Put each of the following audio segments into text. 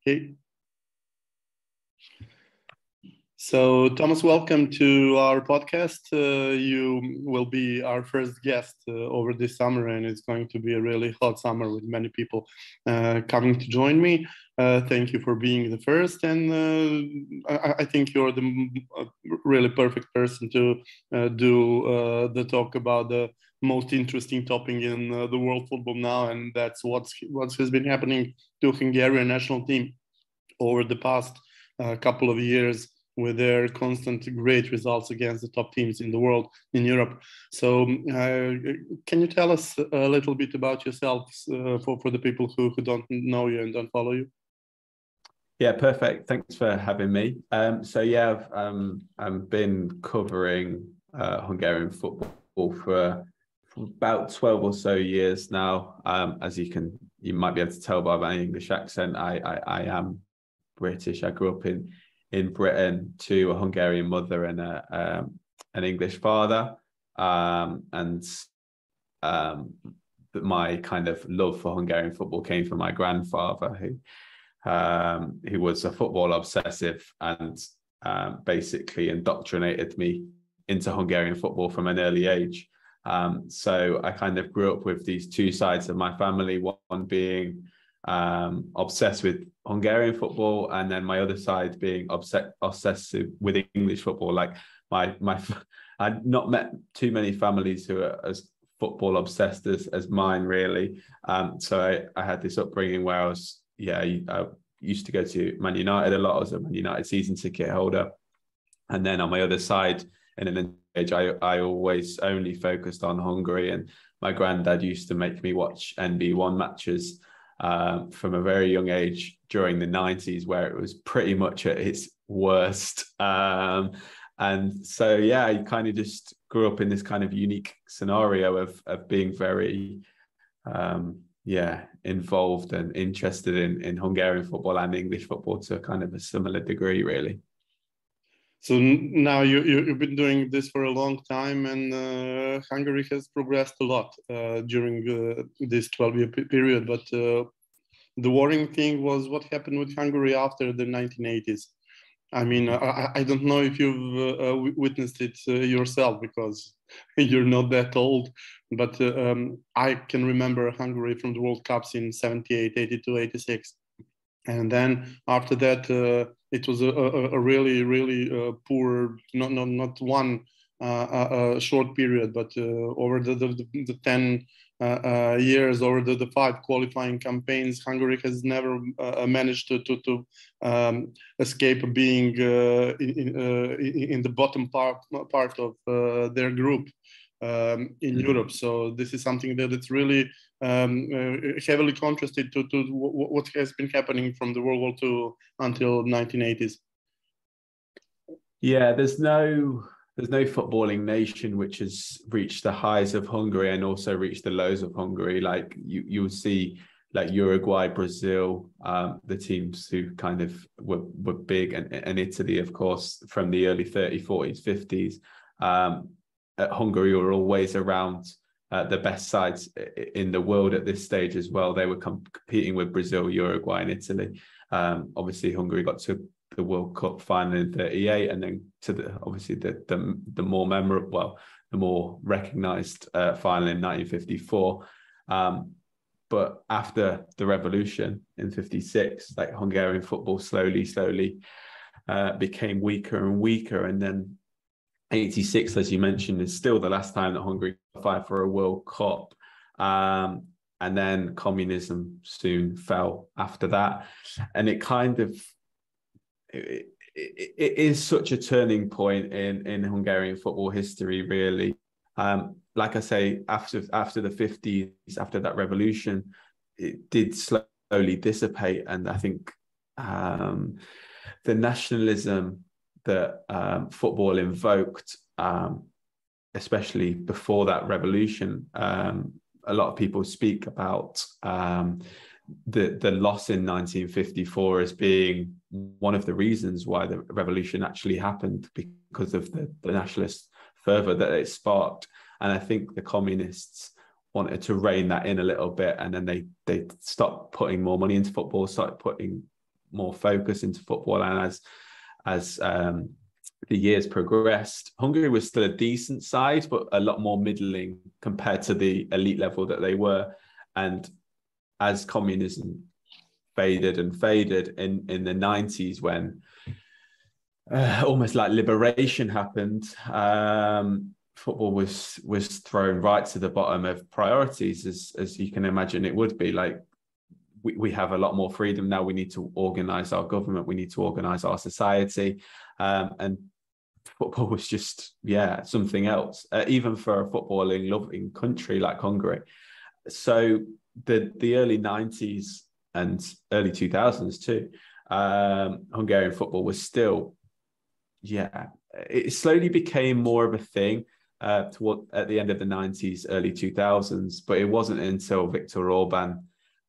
Okay. So, Thomas, welcome to our podcast. You will be our first guest over this summer, and it's going to be a really hot summer with many people coming to join me. Thank you for being the first, and I think you're the really perfect person to do the talk about the most interesting topic in the world football now, and that's what has been happening to Hungarian national team over the past couple of years, with their constant great results against the top teams in the world, in Europe. So can you tell us a little bit about yourselves for the people who don't know you and don't follow you? Yeah, perfect. Thanks for having me. I've been covering Hungarian football for about 12 or so years now. As you might be able to tell by my English accent, I am British. I grew up in Britain to a Hungarian mother and an English father, but my kind of love for Hungarian football came from my grandfather, who was a football obsessive and basically indoctrinated me into Hungarian football from an early age. So I kind of grew up with these two sides of my family, one being obsessed with Hungarian football, and then my other side being obsessive with English football. Like I'd not met too many families who are as football obsessed as mine, really. So I had this upbringing where I used to go to Man United a lot. I was a Man United season ticket holder, and then on my other side, in an age, I always only focused on Hungary, and my granddad used to make me watch NB1 matches from a very young age during the 90s, where it was pretty much at its worst. And so, I kind of just grew up in this kind of unique scenario of being very, involved and interested in Hungarian football and English football to kind of a similar degree, really. So now you've been doing this for a long time, and Hungary has progressed a lot during this 12-year period. But the worrying thing was what happened with Hungary after the 1980s. I mean, I don't know if you've witnessed it yourself, because you're not that old, but I can remember Hungary from the World Cups in 78, 82, 86. And then after that, it was a really, really poor, not one short period, but over the 10 years, over the 5 qualifying campaigns, Hungary has never managed to escape being in the bottom part of their group in Europe. So this is something that's really heavily contrasted to what has been happening from the World War II until 1980s. Yeah, there's no footballing nation which has reached the highs of Hungary and also reached the lows of Hungary. Like you'll see, like Uruguay, Brazil, the teams who kind of were big, and Italy, of course, from the early 30s, 40s, 50s. Hungary were always around the best sides in the world at this stage as well. They were competing with Brazil, Uruguay, and Italy. Obviously, Hungary got to the World Cup final in 38, and then to the more memorable, the more recognised final in 1954. But after the revolution in 56, like Hungarian football slowly became weaker and weaker, and then 86, as you mentioned, is still the last time that Hungary qualified for a World Cup. And then communism soon fell after that. And it kind of, it is such a turning point in Hungarian football history, really. Like I say, after the 50s, after that revolution, it did slowly dissipate. And I think the nationalism that football invoked, especially before that revolution, a lot of people speak about the loss in 1954 as being one of the reasons why the revolution actually happened, because of the nationalist fervor that it sparked. And I think the communists wanted to rein that in a little bit, and then they stopped putting more money into football, started putting more focus into football, and as the years progressed, Hungary was still a decent side, but a lot more middling compared to the elite level that they were. And as communism faded in the 90s, when almost like liberation happened, football was thrown right to the bottom of priorities, as you can imagine it would be. Like, we have a lot more freedom now. We need to organize our government. We need to organize our society. And football was just, something else, even for a footballing loving country like Hungary. So the early 90s and early 2000s too, Hungarian football was still, it slowly became more of a thing at the end of the 90s, early 2000s. But it wasn't until Viktor Orban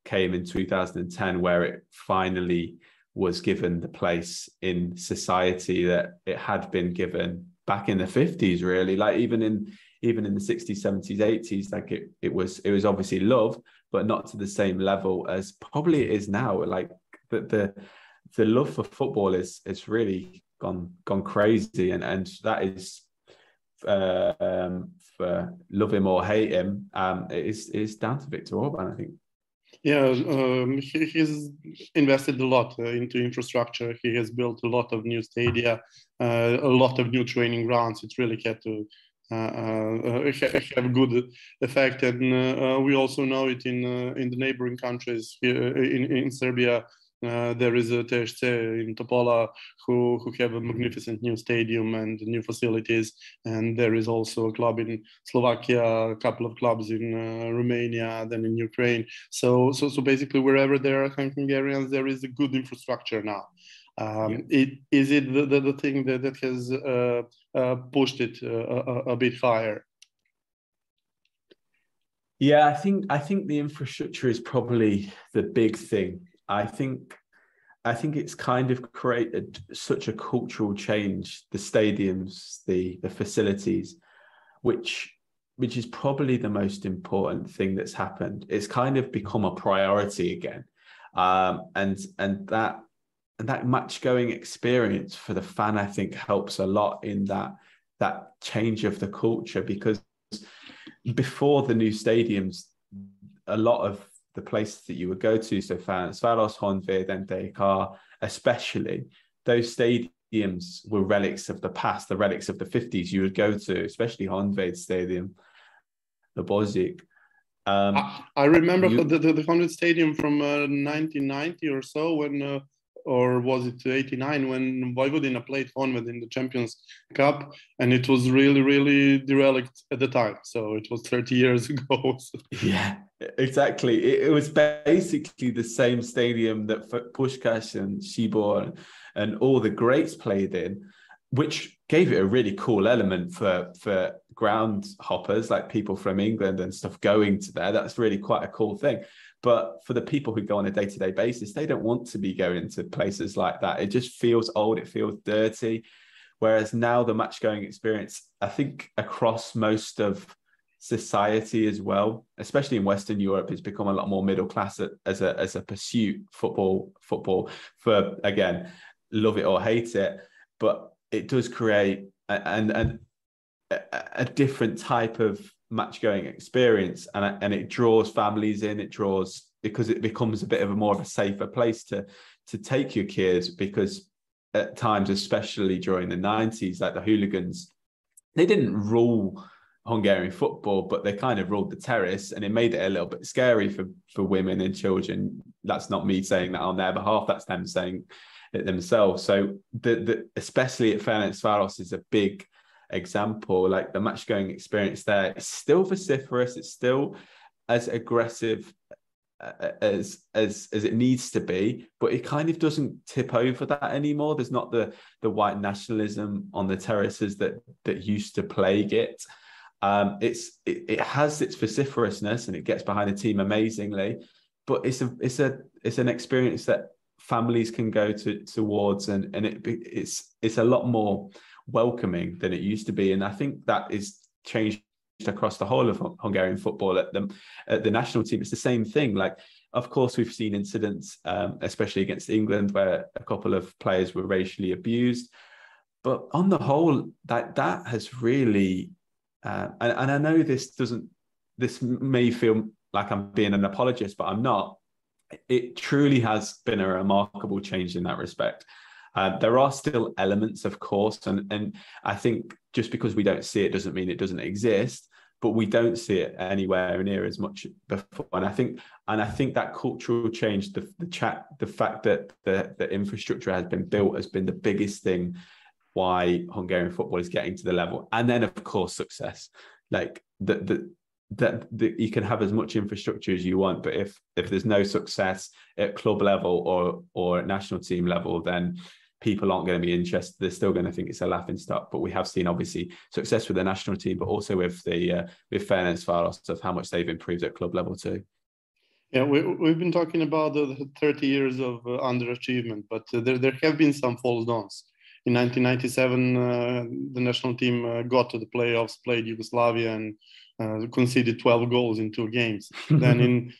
came in 2010 where it finally was given the place in society that it had been given back in the 50s, really. Like even in the 60s, 70s, 80s, like it was obviously loved, but not to the same level as probably it is now. Like the love for football is really gone crazy, and that is for love him or hate him, it is down to Viktor Orban, I think. Yeah, he's invested a lot into infrastructure. He has built a lot of new stadia, a lot of new training grounds. It really had to have good effect, and we also know it in the neighboring countries. In Serbia, there is a TSC in Topola who have a magnificent new stadium and new facilities, and there is also a club in Slovakia, a couple of clubs in Romania, then in Ukraine. So basically, wherever there are Hungarians, there is a good infrastructure now. Is it the thing that has pushed it a bit higher? Yeah, I think the infrastructure is probably the big thing. I think it's kind of created such a cultural change, the stadiums, the facilities, which is probably the most important thing that's happened. It's kind of become a priority again, and that match going experience for the fan, I think, helps a lot in that change of the culture, because before the new stadiums, a lot of the places that you would go to, so Ferencváros, Honvéd, and DK, especially, those stadiums were relics of the past, the relics of the 50s. You would go to, especially Honvéd Stadium, the Bozik. I remember the Honvéd Stadium from 1990 or so, when or was it 89, when Vojvodina played Honvéd in the Champions Cup, and it was really, really derelict at the time. So it was 30 years ago. Yeah, exactly. It was basically the same stadium that Puskás and Sibor and all the greats played in, which gave it a really cool element for ground hoppers, like people from England and stuff going to there. That's really quite a cool thing. But for the people who go on a day-to-day basis, they don't want to be going to places like that. It just feels old. It feels dirty. Whereas now the match-going experience, I think across most of society as well, especially in Western Europe, has become a lot more middle class as a pursuit. Football for, again, love it or hate it, but it does create a different type of match-going experience, and it draws families in. It draws, because it becomes a bit of a more of a safer place to take your kids, because at times, especially during the 90s, like the hooligans, they didn't rule Hungarian football, but they kind of ruled the terrace, and it made it a little bit scary for women and children. That's not me saying that on their behalf, that's them saying it themselves. So especially at Ferencváros is a big example. Like the match-going experience there is still vociferous. It's still as aggressive as it needs to be, but it kind of doesn't tip over that anymore. There's not the white nationalism on the terraces that used to plague it. It has its vociferousness, and it gets behind the team amazingly, but it's an experience that families can go towards, and it's a lot more welcoming than it used to be. And I think that is changed across the whole of Hungarian football. At the national team, it's the same thing. Like Of course, we've seen incidents, especially against England, where a couple of players were racially abused. But on the whole, that has really, and I know this may feel like I'm being an apologist, but I'm not. It truly has been a remarkable change in that respect. There are still elements, of course, and I think just because we don't see it doesn't mean it doesn't exist, but we don't see it anywhere near as much before. And I think that cultural change, the fact that the infrastructure has been built, has been the biggest thing why Hungarian football is getting to the level. And then, of course, success. Like that you can have as much infrastructure as you want, but if there's no success at club level or at national team level, then people aren't going to be interested. They're still going to think it's a laughing stock. But we have seen obviously success with the national team, but also with the with Ferencváros of how much they've improved at club level too. Yeah, we've been talking about the 30 years of underachievement, but there have been some falls downs. In 1997, the national team got to the playoffs, played Yugoslavia, and conceded 12 goals in 2 games. then in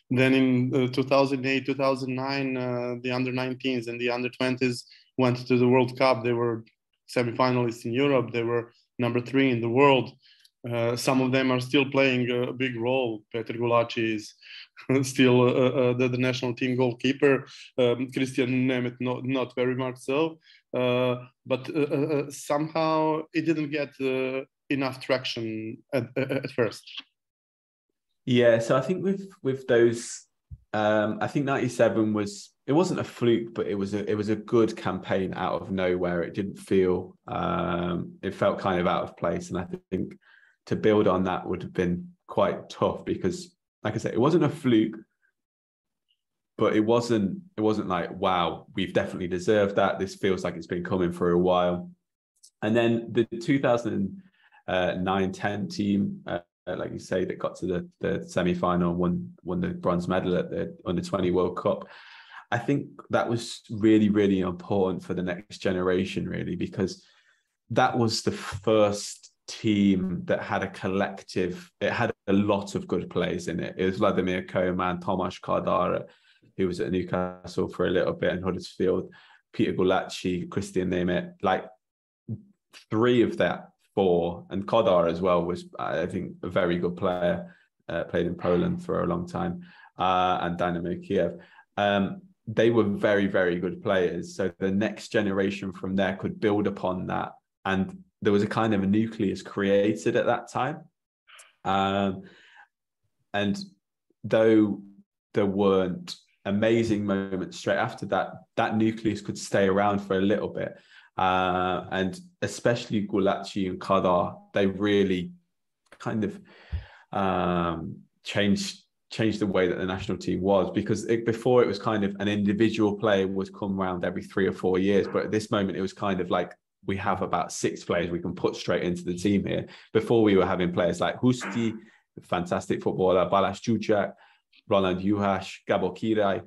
2008, 2009, the under-19s and the under-20s went to the World Cup. They were semi-finalists in Europe. They were number 3 in the world. Some of them are still playing a big role. Petr Gulaci is still the national team goalkeeper. Christian Nemeth, not very much so. But somehow it didn't get enough traction at first. Yeah, so I think with those, I think 97 it wasn't a fluke, but it was a good campaign out of nowhere. It didn't feel, it felt kind of out of place, and I think to build on that would have been quite tough because, like I said, it wasn't a fluke, but it wasn't like, wow, we've definitely deserved that. This feels like it's been coming for a while. And then the 2009-10 team, like you say, that got to the semi-final and won the bronze medal at the Under-20 World Cup. I think that was really, really important for the next generation, really, because that was the first team that had a collective. It had a lot of good players in it. It was Vladimir Koeman, Tomáš Kadar, who was at Newcastle for a little bit, and Huddersfield, Peter Gulaci, Christian Nemeth, like 3 of that 4, and Kadar as well was, I think, a very good player, played in Poland for a long time, and Dynamo Kiev. They were very, very good players. So the next generation from there could build upon that. And there was a kind of a nucleus created at that time. And though there weren't amazing moments straight after that, that nucleus could stay around for a little bit. And especially Gulaci and Kadar, they really kind of changed the way that the national team was, because before it was kind of an individual player would come around every 3 or 4 years. But at this moment, it was kind of like, we have about 6 players we can put straight into the team here. Before, we were having players like Huszti, fantastic footballer, Balázs Gyurcsány, Roland Juhász, Gabor Király.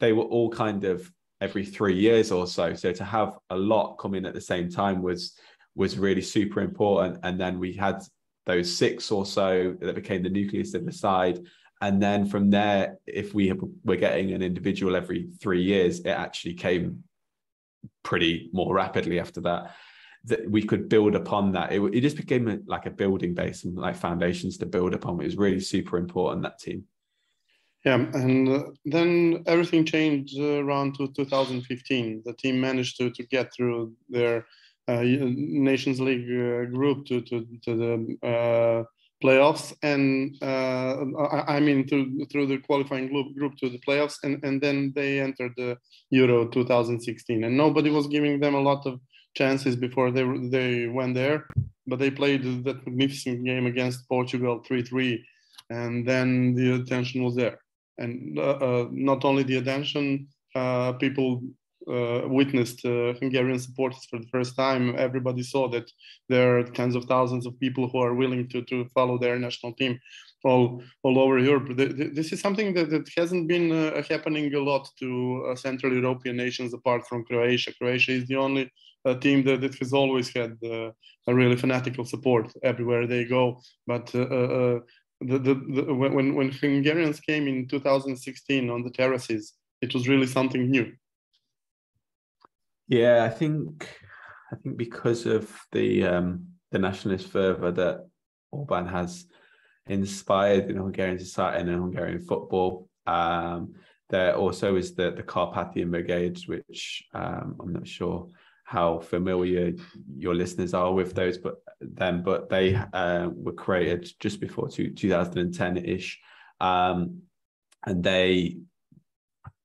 They were all kind of every 3 years or so. So to have a lot come in at the same time was really super important. And then we had those 6 or so that became the nucleus of the side. And then from there, if we were getting an individual every 3 years, it actually came pretty more rapidly after that we could build upon that. It just became like a building base and like foundations to build upon. It was really super important, that team. Yeah, and then everything changed around 2015. The team managed to get through their Nations League group to the playoffs, and I mean through the qualifying group to the playoffs, and then they entered the Euro 2016, and nobody was giving them a lot of chances before they went there, but they played that magnificent game against Portugal 3-3, and then the attention was there, and not only the attention, people witnessed Hungarian supporters for the first time. Everybody saw that there are tens of thousands of people who are willing to follow their national team all over Europe. This is something that hasn't been happening a lot to Central European nations apart from Croatia. Croatia is the only team that has always had a really fanatical support everywhere they go. But when Hungarians came in 2016 on the terraces, it was really something new. Yeah, I think because of the nationalist fervor that Orban has inspired in Hungarian society and in Hungarian football. There also is the Carpathian Brigades, which I'm not sure how familiar your listeners are with those, but they were created just before 2010-ish, and they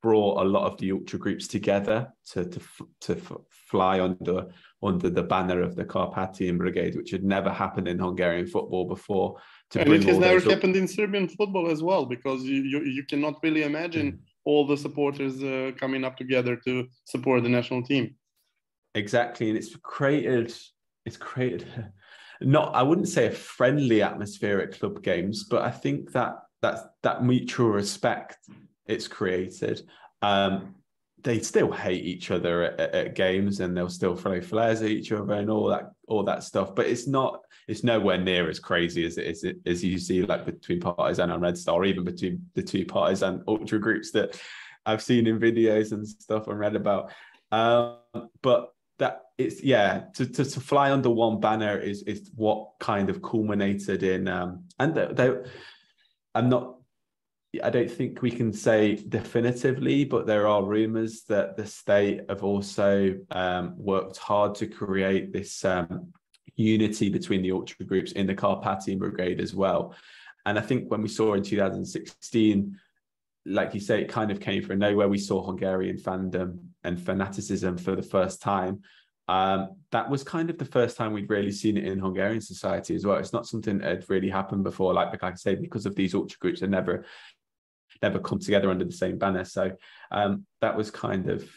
brought a lot of the ultra groups together to fly under the banner of the Carpathian Brigade, which had never happened in Hungarian football before. And it has never happened in Serbian football as well, because you cannot really imagine all the supporters coming up together to support the national team. Exactly, and it's created not, I wouldn't say a friendly atmosphere at club games, but I think that mutual respect it's created. They still hate each other at games, and they'll still throw flares at each other and all that stuff. But it's nowhere near as crazy as you see, like between Partizan and Red Star, or even between the two Partizan ultra groups that I've seen in videos and stuff and read about. But that it's to fly under one banner is what kind of culminated in I don't think we can say definitively, but there are rumors that the state have also worked hard to create this unity between the ultra groups in the Carpathian Brigade as well. And I think when we saw in 2016, like you say, it kind of came from nowhere. We saw Hungarian fandom and fanaticism for the first time. That was kind of the first time we'd really seen it in Hungarian society as well. It's not something that had really happened before, like I say, because of these ultra groups that never come together under the same banner. So that was kind of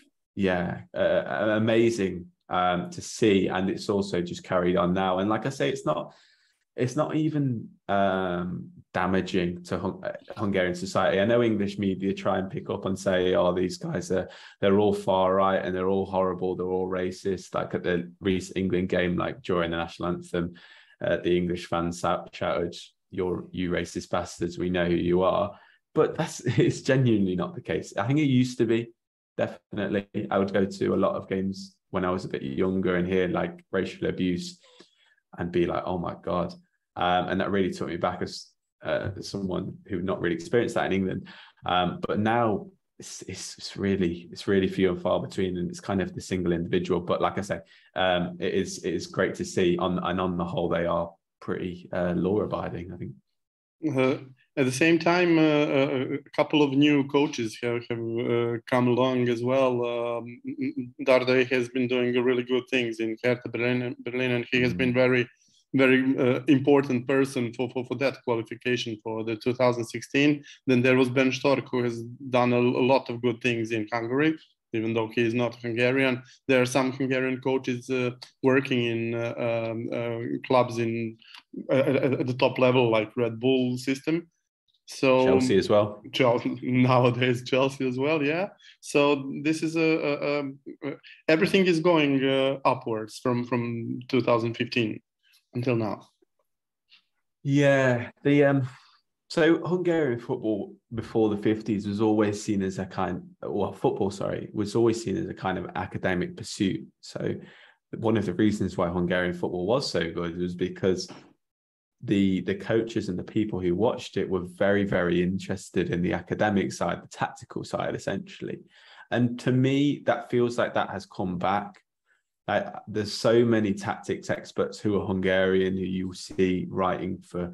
amazing to see, and it's also just carried on now. And like I say, it's not even damaging to Hungarian society. I know English media try and pick up and say, "Oh, these guys they're all far right and they're all horrible, they're all racist." Like at the recent England game, like during the national anthem, the English fans shouted, "You racist bastards, we know who you are." But it's genuinely not the case. I think it used to be, definitely. I would go to a lot of games when I was a bit younger and hear like racial abuse and be like, "Oh my God." And that really took me back as someone who not really experienced that in England. But now it's really few and far between, and it's kind of the single individual. But like I say, it is great to see on the whole, they are pretty law abiding, I think. At the same time, a couple of new coaches have come along as well. Darday has been doing really good things in Hertha Berlin, and he has been very important person for that qualification for the 2016. Then there was Ben Stork, who has done a lot of good things in Hungary, even though he is not Hungarian. There are some Hungarian coaches working in clubs at the top level, like Red Bull system. So Chelsea as well. Nowadays, Chelsea as well, yeah. So this is everything is going upwards from 2015 until now. Yeah, so Hungarian football before the 50s was always seen as was always seen as a kind of academic pursuit. So one of the reasons why Hungarian football was so good was because the coaches and the people who watched it were very, very interested in the academic side, the tactical side, essentially. And to me, that feels like that has come back. There's so many tactics experts who are Hungarian who you see writing for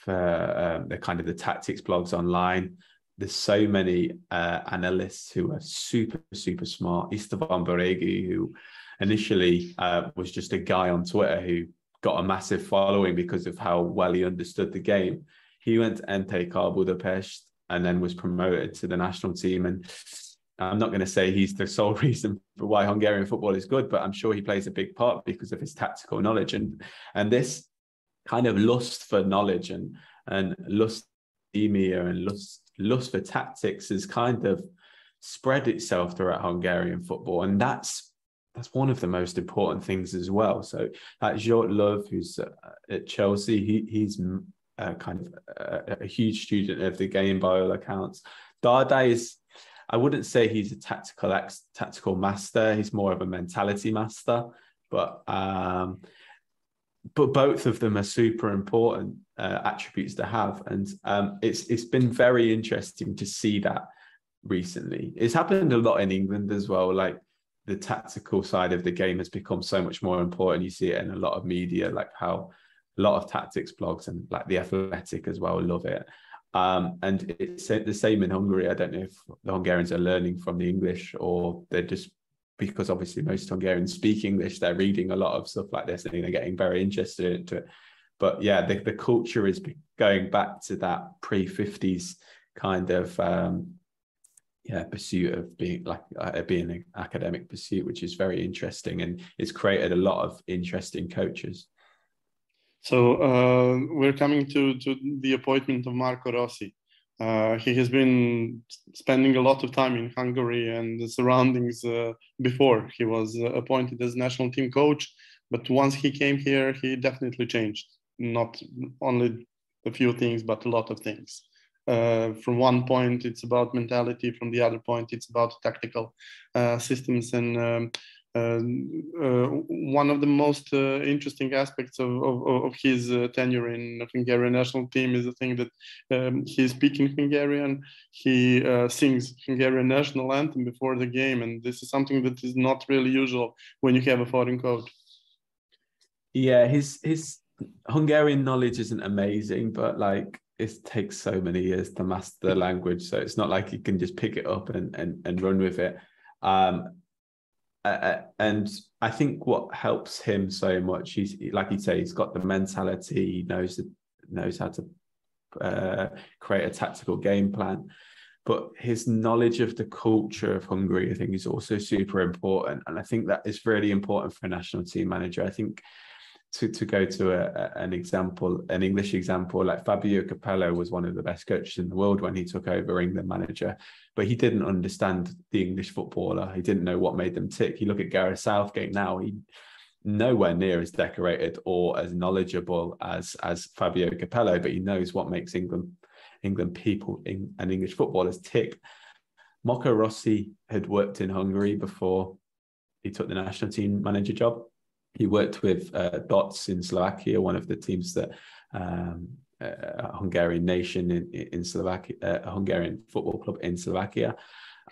the kind of the tactics blogs online. There's so many analysts who are super, super smart. Istvan Baregi, who initially was just a guy on Twitter who got a massive following because of how well he understood the game. He went to MTK Budapest and then was promoted to the national team. And I'm not going to say he's the sole reason for why Hungarian football is good, but I'm sure he plays a big part because of his tactical knowledge. And this kind of lust for knowledge and lust for academia and lust for tactics has kind of spread itself throughout Hungarian football. And that's one of the most important things as well. So like Zsolt Löw, who's at Chelsea, he's kind of a huge student of the game by all accounts. Dardai is, I wouldn't say he's a tactical master. He's more of a mentality master, but both of them are super important attributes to have. And it's been very interesting to see that recently. It's happened a lot in England as well. Like the tactical side of the game has become so much more important. You see it in a lot of media, like how a lot of tactics blogs and like The Athletic as well love it. And it's the same in Hungary. I don't know if the Hungarians are learning from the English, or they're just, because obviously most Hungarians speak English, they're reading a lot of stuff like this and they're getting very interested into it. But yeah, the culture is going back to that pre-50s kind of pursuit of being being an academic pursuit, which is very interesting, and it's created a lot of interesting coaches. So we're coming to the appointment of Marco Rossi. He has been spending a lot of time in Hungary and the surroundings before he was appointed as national team coach. But once he came here, he definitely changed. Not only a few things, but a lot of things. From one point, it's about mentality. From the other point, it's about tactical systems. And one of the most interesting aspects of his tenure in the Hungarian national team is the thing that he's speaking Hungarian. He sings Hungarian national anthem before the game, and this is something that is not really usual when you have a foreign coach. Yeah, his Hungarian knowledge isn't amazing, but like it takes so many years to master the language, so it's not like you can just pick it up and run with it. And I think what helps him so much, he's like you say, he's got the mentality, he knows how to create a tactical game plan, but his knowledge of the culture of Hungary, I think, is also super important. And I think that is really important for a national team manager. I think to go to an English example, like Fabio Capello was one of the best coaches in the world when he took over England manager, but he didn't understand the English footballer. He didn't know what made them tick. You look at Gareth Southgate now, he nowhere near as decorated or as knowledgeable as Fabio Capello, but he knows what makes England people and English footballers tick. Marco Rossi had worked in Hungary before he took the national team manager job. He worked with Dots in Slovakia, one of the teams that a Hungarian nation in Slovakia, a Hungarian football club in Slovakia.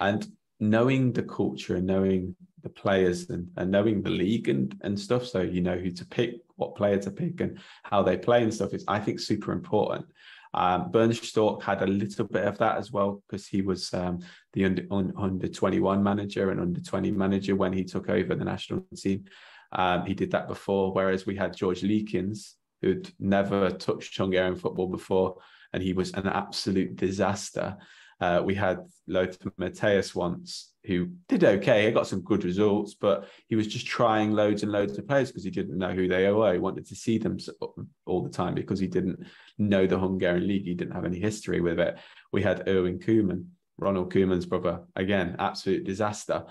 And knowing the culture and knowing the players and knowing the league and stuff, so you know who to pick, what player to pick and how they play and stuff, is, I think, super important. Bernd Storck had a little bit of that as well, because he was the under 21 manager and under 20 manager when he took over the national team. He did that before, whereas we had George Leekins, who'd never touched Hungarian football before, and he was an absolute disaster. We had Lothar Matthäus once, who did okay. He got some good results, but he was just trying loads and loads of players because he didn't know who they were. He wanted to see them all the time because he didn't know the Hungarian league. He didn't have any history with it. We had Erwin Koeman, Ronald Koeman's brother. Again, absolute disaster.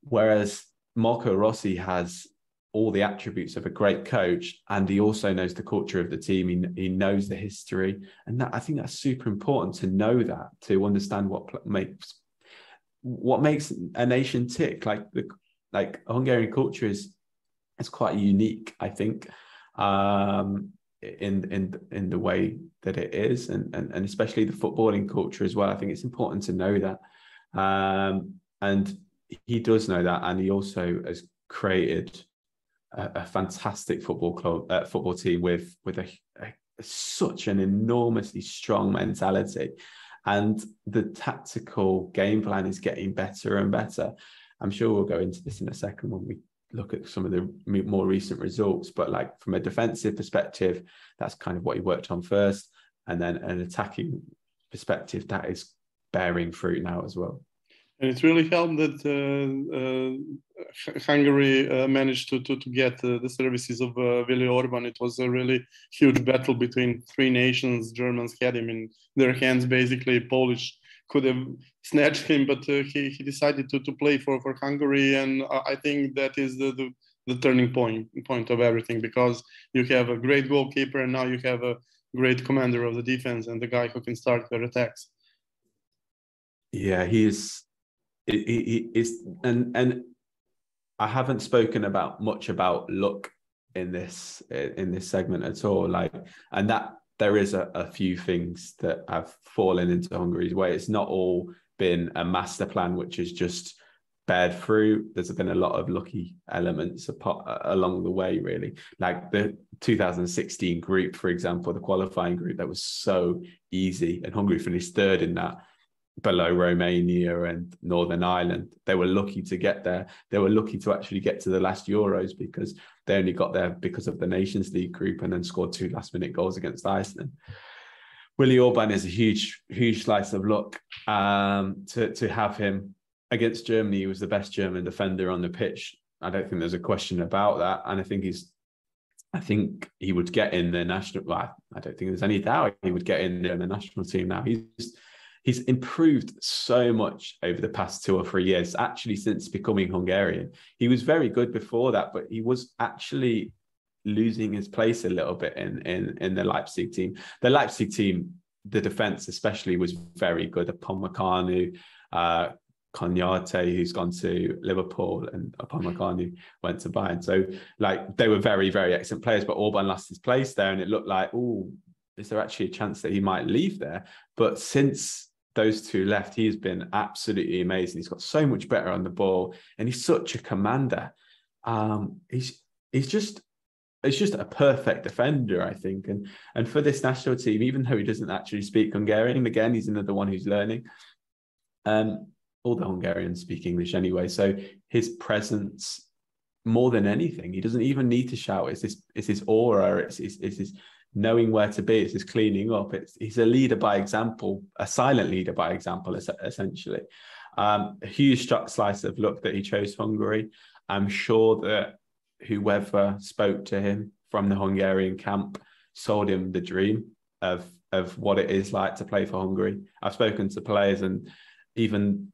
Whereas Marco Rossi has all the attributes of a great coach, and he also knows the culture of the team. He knows the history, and I think that's super important to know that, to understand what makes a nation tick. Like Hungarian culture is quite unique, I think, in the way that it is, and especially the footballing culture as well. I think it's important to know that, and he does know that, and he also has created a fantastic football team with such an enormously strong mentality, and the tactical game plan is getting better and better. I'm sure we'll go into this in a second when we look at some of the more recent results, but like from a defensive perspective, that's kind of what he worked on first, and then an attacking perspective that is bearing fruit now as well. And it's really helped that Hungary managed to get the services of Willy Orban. It was a really huge battle between three nations. Germans had him in their hands, basically. Polish could have snatched him, but he decided to play for Hungary. And I think that is the turning point of everything, because you have a great goalkeeper, and now you have a great commander of the defense and the guy who can start their attacks. Yeah, he is, and I haven't spoken about much about luck in this segment at all. Like, and that there is a few things that have fallen into Hungary's way. It's not all been a master plan, which is just bared through. There's been a lot of lucky elements along the way, really. Like the 2016 group, for example, the qualifying group, that was so easy, and Hungary finished third in that, below Romania and Northern Ireland. They were lucky to get there. They were lucky to actually get to the last Euros, because they only got there because of the Nations League group, and then scored 2 last-minute goals against Iceland. Willie Orban is a huge slice of luck. To have him against Germany, he was the best German defender on the pitch. I don't think there's a question about that. And I think he would get in the national. Well, I don't think there's any doubt he would get in the national team now. He's improved so much over the past 2 or 3 years, actually, since becoming Hungarian. He was very good before that, but he was actually losing his place a little bit in the Leipzig team. The Leipzig team, the defense especially, was very good. Upamecano, Kognate, who's gone to Liverpool, and Upamecano went to Bayern. So, like, they were very, very excellent players, but Orban lost his place there, and it looked like, oh, is there actually a chance that he might leave there? But since those two left, he has been absolutely amazing. He's got so much better on the ball, and he's such a commander. He's just a perfect defender, I think. And for this national team, even though he doesn't actually speak Hungarian, again, he's another one who's learning. All the Hungarians speak English anyway, so his presence, more than anything, he doesn't even need to shout. It's his aura. It's his knowing where to be. It's his cleaning up. He's a leader by example, a silent leader by example, essentially. A huge slice of luck that he chose Hungary. I'm sure that whoever spoke to him from the Hungarian camp sold him the dream of what it is like to play for Hungary. I've spoken to players, and even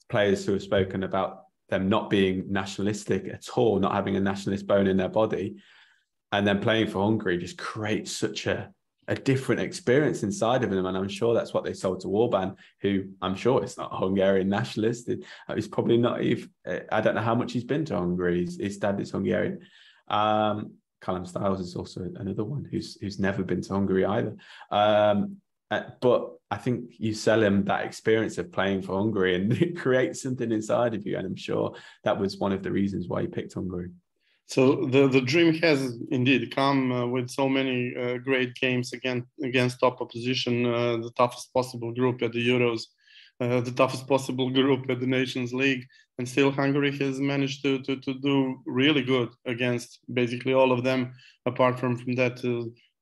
players who have spoken about them not being nationalistic at all, not having a nationalist bone in their body, and then playing for Hungary just creates such a different experience inside of him. And I'm sure that's what they sold to Orban, who I'm sure is not a Hungarian nationalist. He's probably not even, I don't know how much he's been to Hungary. His dad is Hungarian. Callum Styles is also another one who's never been to Hungary either. But I think you sell him that experience of playing for Hungary, and it creates something inside of you. And I'm sure that was one of the reasons why he picked Hungary. So the dream has indeed come with so many great games against top opposition, the toughest possible group at the Euros, the toughest possible group at the Nations League, and still Hungary has managed to do really good against basically all of them, apart from that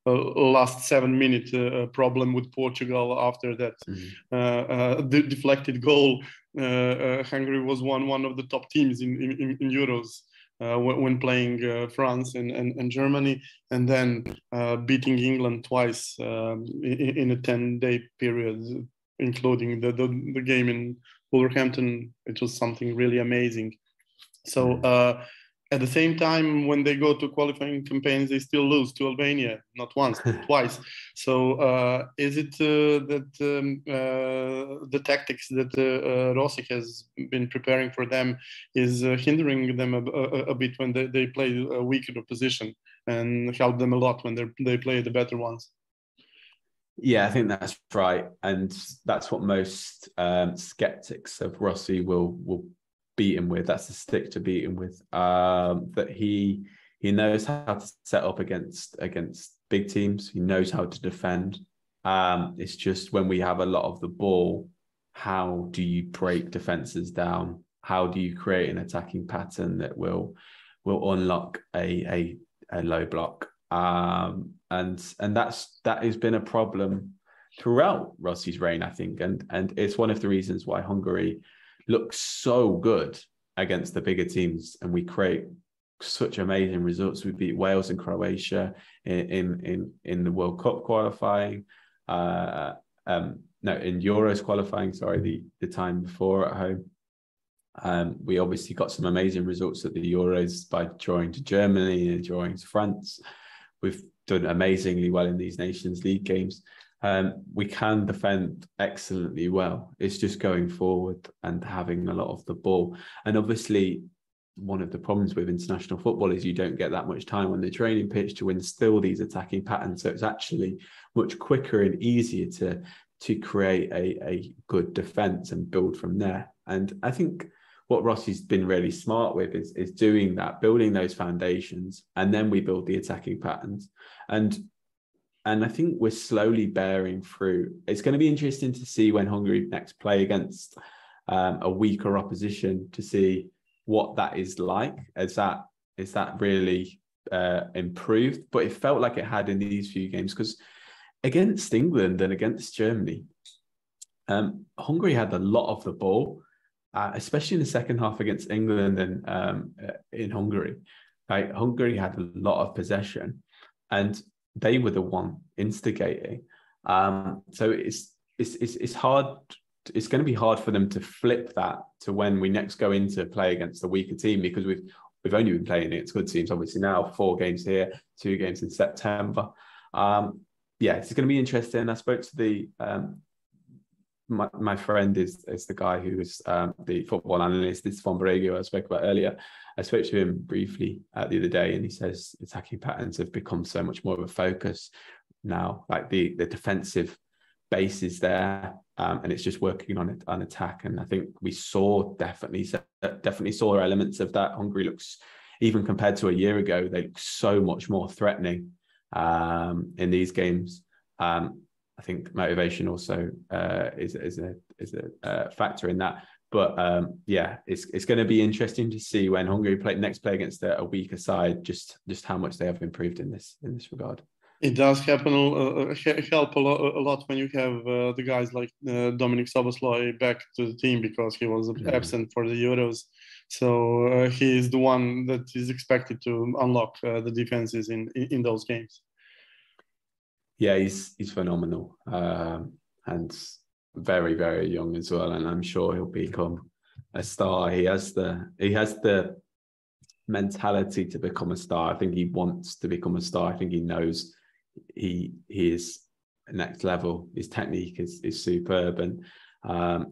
last 7-minute problem with Portugal. After that the deflected goal, Hungary was one of the top teams in Euros. When playing France and Germany, and then beating England twice in a 10-day period, including the game in Wolverhampton. It was something really amazing. So at the same time, when they go to qualifying campaigns, they still lose to Albania, not once, but twice. So is it that the tactics that Rossi has been preparing for them is hindering them a bit when they play a weaker opposition, and help them a lot when they play the better ones? Yeah, I think that's right. And that's what most skeptics of Rossi will beat him with. That's the stick to beat him with. That he knows how to set up against big teams. He knows how to defend. It's just when we have a lot of the ball, how do you break defenses down? How do you create an attacking pattern that will unlock a low block? And that has been a problem throughout Rossi's reign, I think, and it's one of the reasons why Hungary looks so good against the bigger teams, and we create such amazing results. We beat Wales and Croatia in the World Cup qualifying, in Euros qualifying, sorry, the time before at home. We obviously got some amazing results at the Euros by drawing to Germany and drawing to France. We've done amazingly well in these Nations League games. We can defend excellently well. It's just going forward and having a lot of the ball. And obviously, one of the problems with international football is you don't get that much time on the training pitch to instill these attacking patterns. So it's actually much quicker and easier to create a good defense and build from there. And I think what Rossi's been really smart with is doing that, building those foundations, and then we build the attacking patterns. And I think we're slowly bearing fruit. It's going to be interesting to see when Hungary next play against a weaker opposition, to see what that is like. Is that really improved? But it felt like it had in these few games, because against England and against Germany, Hungary had a lot of the ball, especially in the second half against England and in Hungary. Like, Hungary had a lot of possession, and they were the one instigating. So it's hard. It's going to be hard for them to flip that to when we next go into play against a weaker team, because we've only been playing against good teams. Obviously now 4 games here, 2 games in September. Yeah, it's going to be interesting. I spoke to the my friend is the guy who is the football analyst. This is Von Bregio I spoke about earlier. I spoke to him briefly the other day, and he says attacking patterns have become so much more of a focus now. Like the defensive base is there, and it's just working on attack. And I think we definitely saw elements of that. Hungary looks, even compared to a year ago, they look so much more threatening in these games. I think motivation also is a factor in that. But yeah, it's going to be interesting to see when Hungary play against a weaker side, just how much they have improved in this regard. It does happen help a lot when you have the guys like Dominic Szoboszlai back to the team, because he was absent for the Euros. So he is the one that is expected to unlock the defenses in those games. Yeah, he's phenomenal, and very, very young as well. And I'm sure he'll become a star. He has the mentality to become a star. I think he wants to become a star. I think he knows he is next level. His technique is superb, and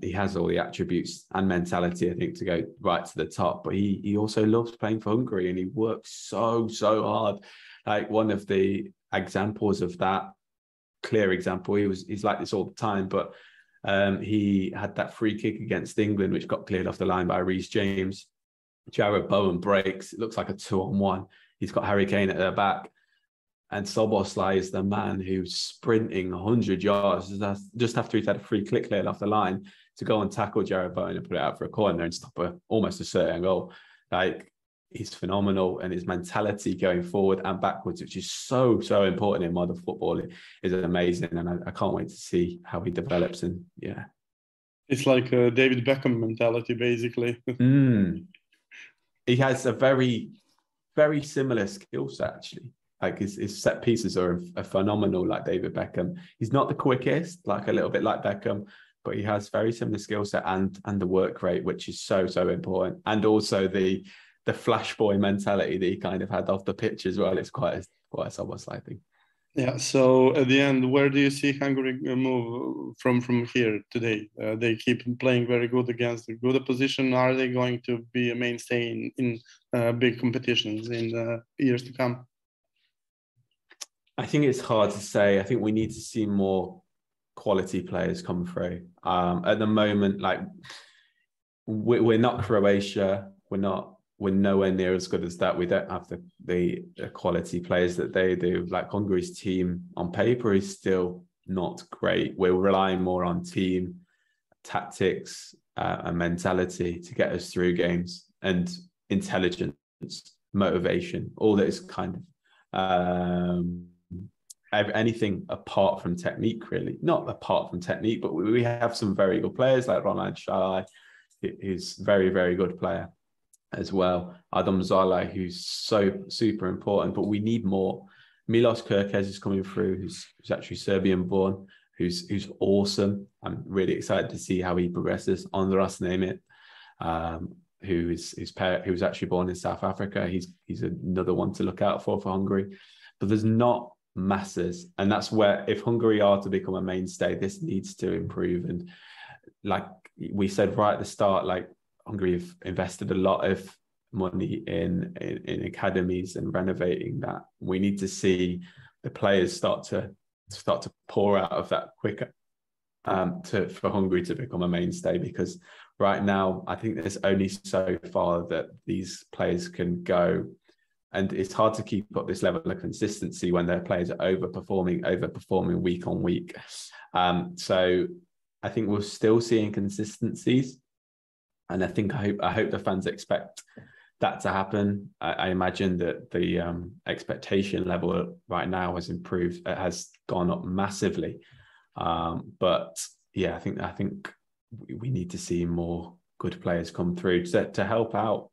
he has all the attributes and mentality, I think, to go right to the top. But he also loves playing for Hungary, and he works so hard. Like, one of the examples of that, clear example, he's like this all the time, but he had that free kick against England which got cleared off the line by Reece James. Jared Bowen breaks, it looks like a 2-on-1. He's got Harry Kane at their back, and Szoboszlai is the man who's sprinting 100 yards just after he's had a free kick cleared off the line to go and tackle Jared Bowen and put it out for a corner and stop almost a certain goal. Like, he's phenomenal, and his mentality going forward and backwards, which is so important in modern football, is amazing. And I can't wait to see how he develops. And yeah, it's like a David Beckham mentality, basically. He has a very, very similar skill set, actually. Like, his set pieces are phenomenal, like David Beckham. He's not the quickest, like a little bit like Beckham, but he has very similar skill set and the work rate, which is so important. And also the flash boy mentality that he kind of had off the pitch as well. It's quite a Szoboszlai thing. Yeah. So at the end, where do you see Hungary move from here today? They keep playing very good against a good opposition. Are they going to be a mainstay in big competitions in the years to come? I think it's hard to say. I think we need to see more quality players come through. At the moment, like, we're not Croatia. We're nowhere near as good as that. We don't have the quality players that they do. Like, Hungary's team on paper is still not great. We're relying more on team tactics and mentality to get us through games, and intelligence, motivation, all that is kind of anything apart from technique, really. Not apart from technique, but we have some very good players like Ronald Shai, who's very, very good player as well. Adam Zala, who's so super important, but we need more. Milos Kerkez is coming through, who's actually Serbian born, who's awesome. I'm really excited to see how he progresses. Andras Nemeth, who was actually born in South Africa. He's another one to look out for Hungary. But there's not masses. And that's where, if Hungary are to become a mainstay, this needs to improve. And like we said right at the start, like Hungary have invested a lot of money in academies and renovating that. We need to see the players start to pour out of that quicker for Hungary to become a mainstay, because right now I think there's only so far that these players can go, and it's hard to keep up this level of consistency when their players are overperforming week on week. So I think we're still seeing consistencies, and I hope the fans expect that to happen. I imagine that the expectation level right now has improved. It has gone up massively. But yeah, I think we need to see more good players come through to help out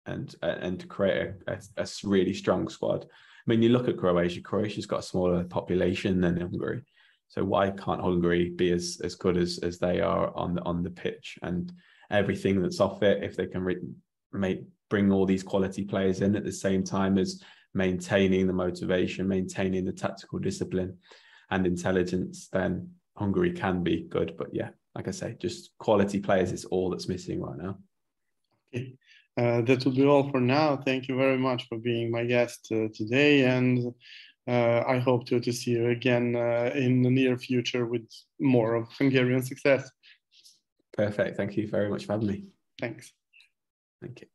and to create a really strong squad. I mean, you look at Croatia. Croatia's got a smaller population than Hungary, so why can't Hungary be as good as they are on the pitch and everything that's off it? If they can bring all these quality players in at the same time as maintaining the motivation, maintaining the tactical discipline and intelligence, then Hungary can be good. But yeah, like I say, just quality players is all that's missing right now. Okay. That will be all for now. Thank you very much for being my guest today, and I hope to see you again in the near future with more of Hungarian success. Perfect. Thank you very much for having me. Thanks. Thank you.